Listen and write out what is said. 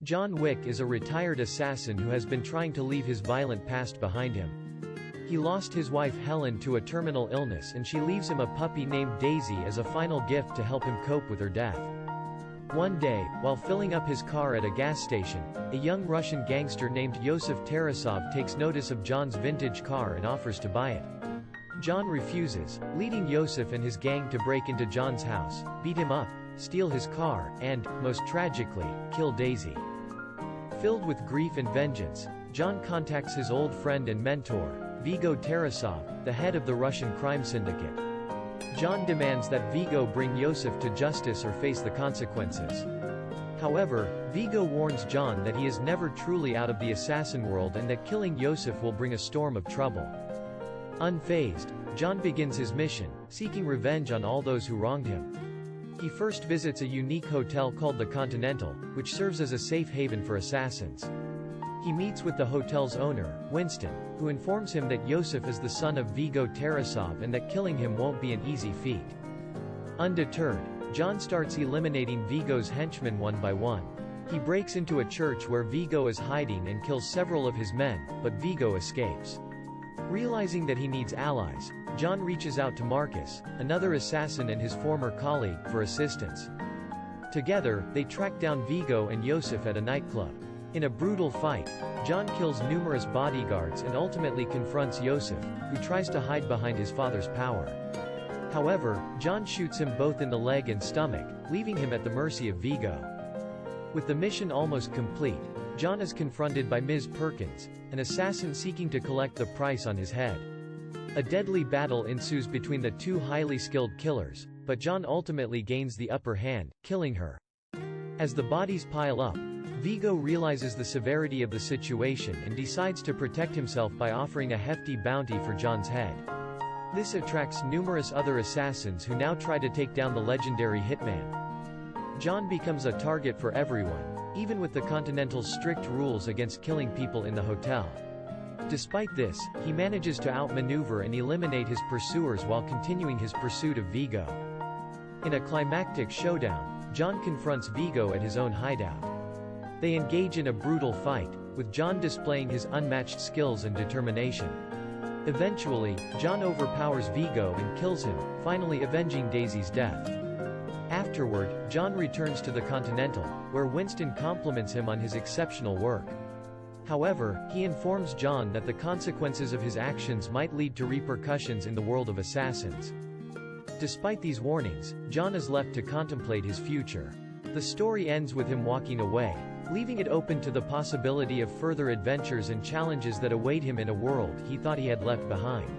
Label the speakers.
Speaker 1: John Wick is a retired assassin who has been trying to leave his violent past behind him. He lost his wife Helen to a terminal illness and she leaves him a puppy named Daisy as a final gift to help him cope with her death. One day, while filling up his car at a gas station, a young Russian gangster named Yosef Tarasov takes notice of John's vintage car and offers to buy it. John refuses, leading Yosef and his gang to break into John's house, beat him up, steal his car, and, most tragically, kill Daisy. Filled with grief and vengeance, John contacts his old friend and mentor, Vigo Tarasov, the head of the Russian crime syndicate. John demands that Vigo bring Yosef to justice or face the consequences. However, Vigo warns John that he is never truly out of the assassin world and that killing Yosef will bring a storm of trouble. Unfazed, John begins his mission, seeking revenge on all those who wronged him. He first visits a unique hotel called the Continental, which serves as a safe haven for assassins. He meets with the hotel's owner, Winston, who informs him that Yosef is the son of Vigo Tarasov and that killing him won't be an easy feat. Undeterred, John starts eliminating Vigo's henchmen one by one. He breaks into a church where Vigo is hiding and kills several of his men, but Vigo escapes. Realizing that he needs allies, John reaches out to Marcus, another assassin and his former colleague, for assistance. Together, they track down Vigo and Yosef at a nightclub. In a brutal fight, John kills numerous bodyguards and ultimately confronts Yosef, who tries to hide behind his father's power. However, John shoots him both in the leg and stomach, leaving him at the mercy of Vigo. With the mission almost complete, John is confronted by Ms. Perkins, an assassin seeking to collect the price on his head. A deadly battle ensues between the two highly skilled killers, but John ultimately gains the upper hand, killing her. As the bodies pile up, Vigo realizes the severity of the situation and decides to protect himself by offering a hefty bounty for John's head. This attracts numerous other assassins who now try to take down the legendary hitman. John becomes a target for everyone, even with the Continental's strict rules against killing people in the hotel. Despite this, he manages to outmaneuver and eliminate his pursuers while continuing his pursuit of Vigo. In a climactic showdown, John confronts Vigo at his own hideout. They engage in a brutal fight, with John displaying his unmatched skills and determination. Eventually, John overpowers Vigo and kills him, finally avenging Daisy's death. Afterward, John returns to the Continental, where Winston compliments him on his exceptional work. However, he informs John that the consequences of his actions might lead to repercussions in the world of assassins. Despite these warnings, John is left to contemplate his future. The story ends with him walking away, leaving it open to the possibility of further adventures and challenges that await him in a world he thought he had left behind.